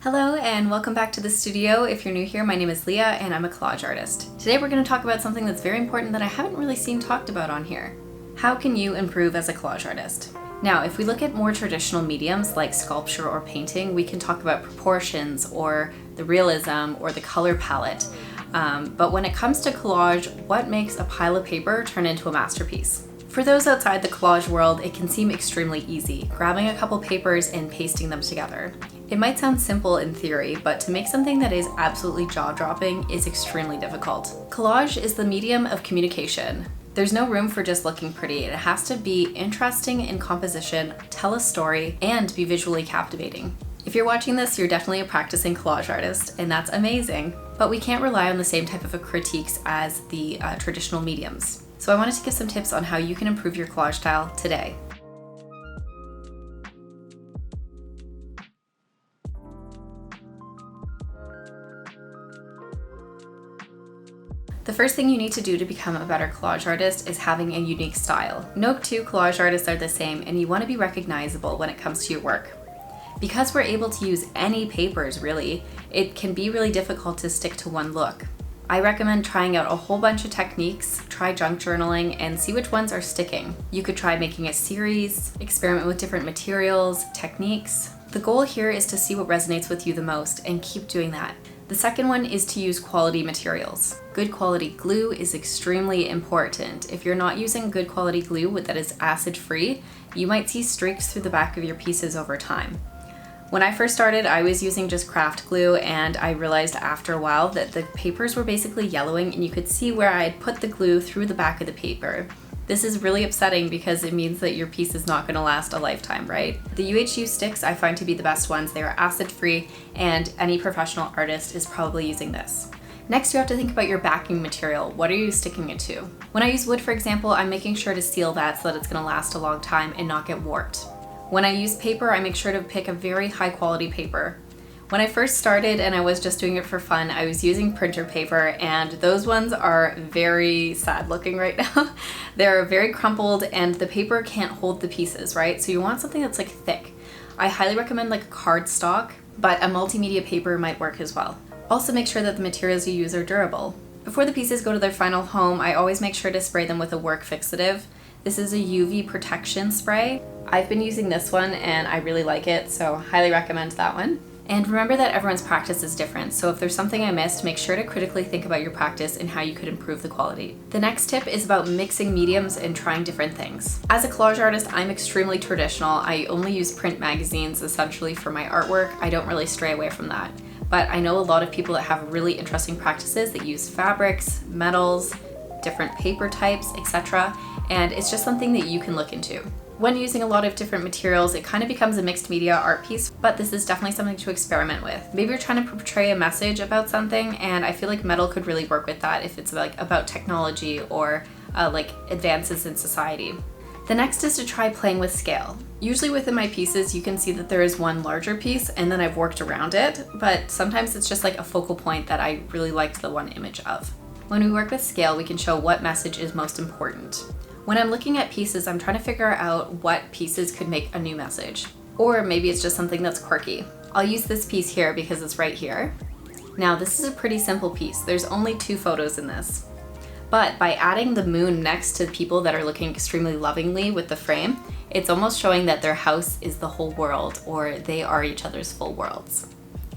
Hello and welcome back to the studio. If you're new here, my name is Leah and I'm a collage artist. Today we're going to talk about something that's very important that I haven't really seen talked about on here. How can you improve as a collage artist? Now, if we look at more traditional mediums like sculpture or painting, we can talk about proportions or the realism or the color palette. But when it comes to collage, what makes a pile of paper turn into a masterpiece? For those outside the collage world, it can seem extremely easy, grabbing a couple papers and pasting them together. It might sound simple in theory, but to make something that is absolutely jaw-dropping is extremely difficult. Collage is the medium of communication. There's no room for just looking pretty. It has to be interesting in composition, tell a story, and be visually captivating. If you're watching this, you're definitely a practicing collage artist, and that's amazing. But we can't rely on the same type of critiques as the traditional mediums. So I wanted to give some tips on how you can improve your collage style today. The first thing you need to do to become a better collage artist is having a unique style. No two collage artists are the same, and you want to be recognizable when it comes to your work. Because we're able to use any papers really, it can be really difficult to stick to one look. I recommend trying out a whole bunch of techniques, try junk journaling, and see which ones are sticking. You could try making a series, experiment with different materials, techniques. The goal here is to see what resonates with you the most and keep doing that. The second one is to use quality materials. Good quality glue is extremely important. If you're not using good quality glue that is acid-free, you might see streaks through the back of your pieces over time. When I first started, I was using just craft glue, and I realized after a while that the papers were basically yellowing and you could see where I had put the glue through the back of the paper. This is really upsetting because it means that your piece is not going to last a lifetime, right? The UHU sticks I find to be the best ones. They are acid-free, and any professional artist is probably using this. Next, you have to think about your backing material. What are you sticking it to? When I use wood, for example, I'm making sure to seal that so that it's going to last a long time and not get warped. When I use paper, I make sure to pick a very high quality paper. When I first started and I was just doing it for fun, I was using printer paper, and those ones are very sad looking right now. They're very crumpled and the paper can't hold the pieces, right? So you want something that's like thick. I highly recommend like cardstock, but a multimedia paper might work as well. Also make sure that the materials you use are durable. Before the pieces go to their final home, I always make sure to spray them with a work fixative. This is a UV protection spray. I've been using this one and I really like it, so highly recommend that one. And remember that everyone's practice is different, so if there's something I missed, make sure to critically think about your practice and how you could improve the quality. The next tip is about mixing mediums and trying different things. As a collage artist, I'm extremely traditional. I only use print magazines essentially for my artwork. I don't really stray away from that. But I know a lot of people that have really interesting practices that use fabrics, metals, different paper types, etc. And it's just something that you can look into. When using a lot of different materials, it kind of becomes a mixed media art piece, but this is definitely something to experiment with. Maybe you're trying to portray a message about something, and I feel like metal could really work with that if it's like about technology or like advances in society. The next is to try playing with scale. Usually within my pieces, you can see that there is one larger piece and then I've worked around it, but sometimes it's just like a focal point that I really liked the one image of. When we work with scale, we can show what message is most important. When I'm looking at pieces, I'm trying to figure out what pieces could make a new message. Or maybe it's just something that's quirky. I'll use this piece here because it's right here. Now, this is a pretty simple piece. There's only 2 photos in this. But by adding the moon next to people that are looking extremely lovingly with the frame, it's almost showing that their house is the whole world, or they are each other's full worlds.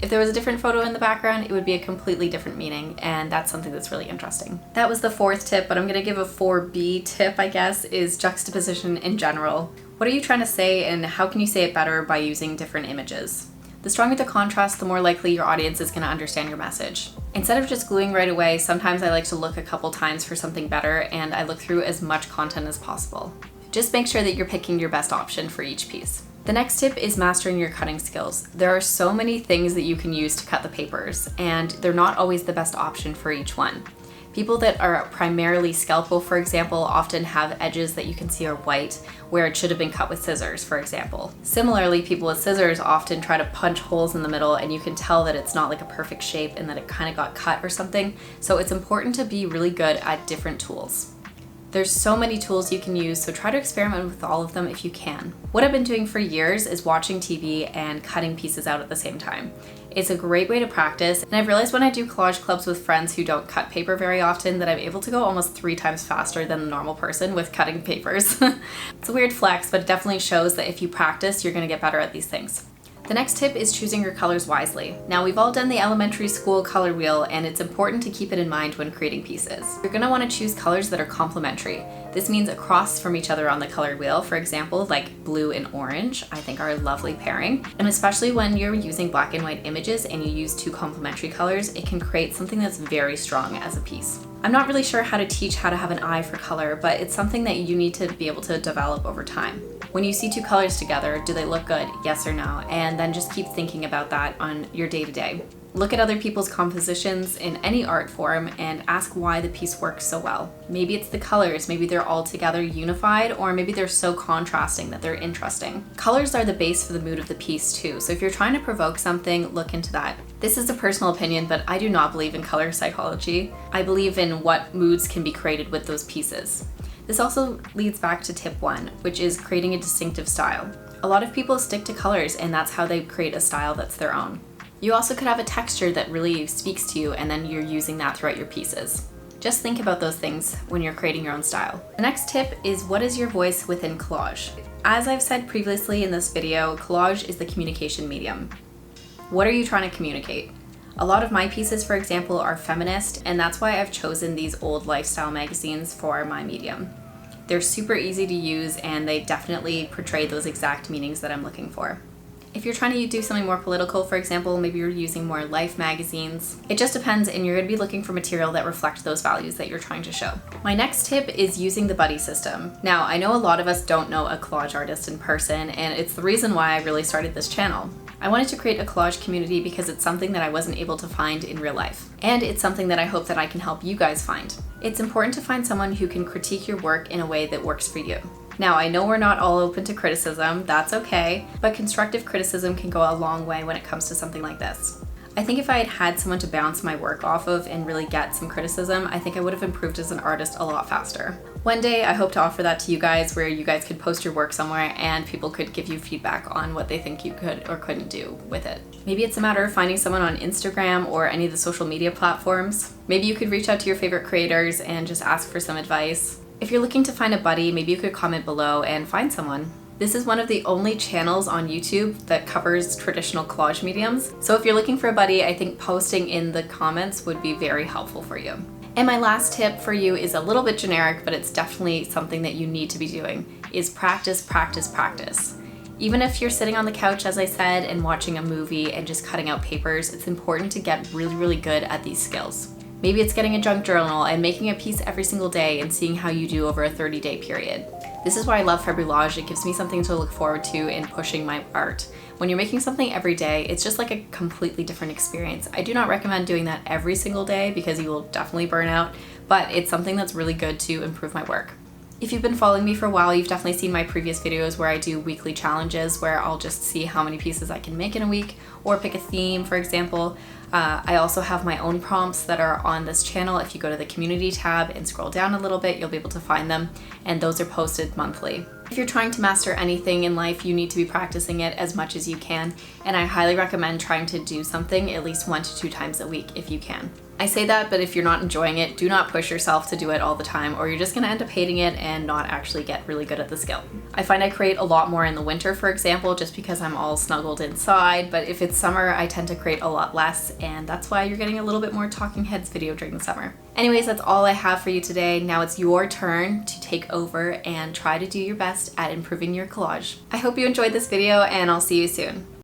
If there was a different photo in the background, it would be a completely different meaning, and that's something that's really interesting. That was the 4th tip, but I'm gonna give a 4B tip, I guess, is juxtaposition in general. What are you trying to say, and how can you say it better by using different images? The stronger the contrast, the more likely your audience is gonna understand your message. Instead of just gluing right away, sometimes I like to look a couple times for something better, and I look through as much content as possible. Just make sure that you're picking your best option for each piece. The next tip is mastering your cutting skills. There are so many things that you can use to cut the papers, and they're not always the best option for each one. People that are primarily scalpel, for example, often have edges that you can see are white, where it should have been cut with scissors, for example. Similarly, people with scissors often try to punch holes in the middle, and you can tell that it's not like a perfect shape and that it kind of got cut or something. So it's important to be really good at different tools. There's so many tools you can use, so try to experiment with all of them if you can. What I've been doing for years is watching TV and cutting pieces out at the same time. It's a great way to practice, and I've realized when I do collage clubs with friends who don't cut paper very often that I'm able to go almost 3 times faster than a normal person with cutting papers. It's a weird flex, but it definitely shows that if you practice, you're gonna get better at these things. The next tip is choosing your colors wisely. Now, we've all done the elementary school color wheel, and it's important to keep it in mind when creating pieces. You're gonna wanna choose colors that are complementary. This means across from each other on the color wheel. For example, like blue and orange, I think are a lovely pairing. And especially when you're using black and white images and you use 2 complementary colors, it can create something that's very strong as a piece. I'm not really sure how to teach how to have an eye for color, but it's something that you need to be able to develop over time. When you see 2 colors together, do they look good? Yes or no? And then just keep thinking about that on your day-to-day. Look at other people's compositions in any art form and ask why the piece works so well. Maybe it's the colors, maybe they're all together unified, or maybe they're so contrasting that they're interesting. Colors are the base for the mood of the piece too, so if you're trying to provoke something, look into that. This is a personal opinion, but I do not believe in color psychology. I believe in what moods can be created with those pieces. This also leads back to tip 1, which is creating a distinctive style. A lot of people stick to colors, and that's how they create a style that's their own. You also could have a texture that really speaks to you, and then you're using that throughout your pieces. Just think about those things when you're creating your own style. The next tip is, what is your voice within collage? As I've said previously in this video, collage is the communication medium. What are you trying to communicate? A lot of my pieces, for example, are feminist, and that's why I've chosen these old lifestyle magazines for my medium. They're super easy to use, and they definitely portray those exact meanings that I'm looking for. If you're trying to do something more political, for example, maybe you're using more Life magazines. It just depends, and you're going to be looking for material that reflects those values that you're trying to show. My next tip is using the buddy system. Now, I know a lot of us don't know a collage artist in person, and it's the reason why I really started this channel. I wanted to create a collage community because it's something that I wasn't able to find in real life. And it's something that I hope that I can help you guys find. It's important to find someone who can critique your work in a way that works for you. Now, I know we're not all open to criticism, that's okay, but constructive criticism can go a long way when it comes to something like this. I think if I had had someone to bounce my work off of and really get some criticism, I think I would have improved as an artist a lot faster. One day, I hope to offer that to you guys, where you guys could post your work somewhere and people could give you feedback on what they think you could or couldn't do with it. Maybe it's a matter of finding someone on Instagram or any of the social media platforms. Maybe you could reach out to your favorite creators and just ask for some advice. If you're looking to find a buddy, maybe you could comment below and find someone. This is one of the only channels on YouTube that covers traditional collage mediums. So if you're looking for a buddy, I think posting in the comments would be very helpful for you. And my last tip for you is a little bit generic, but it's definitely something that you need to be doing, is practice, practice, practice. Even if you're sitting on the couch, as I said, and watching a movie and just cutting out papers, it's important to get really, really good at these skills. Maybe it's getting a junk journal and making a piece every single day and seeing how you do over a 30-day period. This is why I love Febrilage. It gives me something to look forward to in pushing my art. When you're making something every day, it's just like a completely different experience. I do not recommend doing that every single day because you will definitely burn out, but it's something that's really good to improve my work. If you've been following me for a while, you've definitely seen my previous videos where I do weekly challenges where I'll just see how many pieces I can make in a week or pick a theme, for example. I also have my own prompts that are on this channel. If you go to the community tab and scroll down a little bit, you'll be able to find them, and those are posted monthly. If you're trying to master anything in life, you need to be practicing it as much as you can, and I highly recommend trying to do something at least 1 to 2 times a week if you can. I say that, but if you're not enjoying it, do not push yourself to do it all the time, or you're just gonna end up hating it and not actually get really good at the skill. I find I create a lot more in the winter, for example, just because I'm all snuggled inside, but if it's summer, I tend to create a lot less, and that's why you're getting a little bit more talking heads video during the summer. Anyways, that's all I have for you today. Now it's your turn to take over and try to do your best at improving your collage. I hope you enjoyed this video, and I'll see you soon.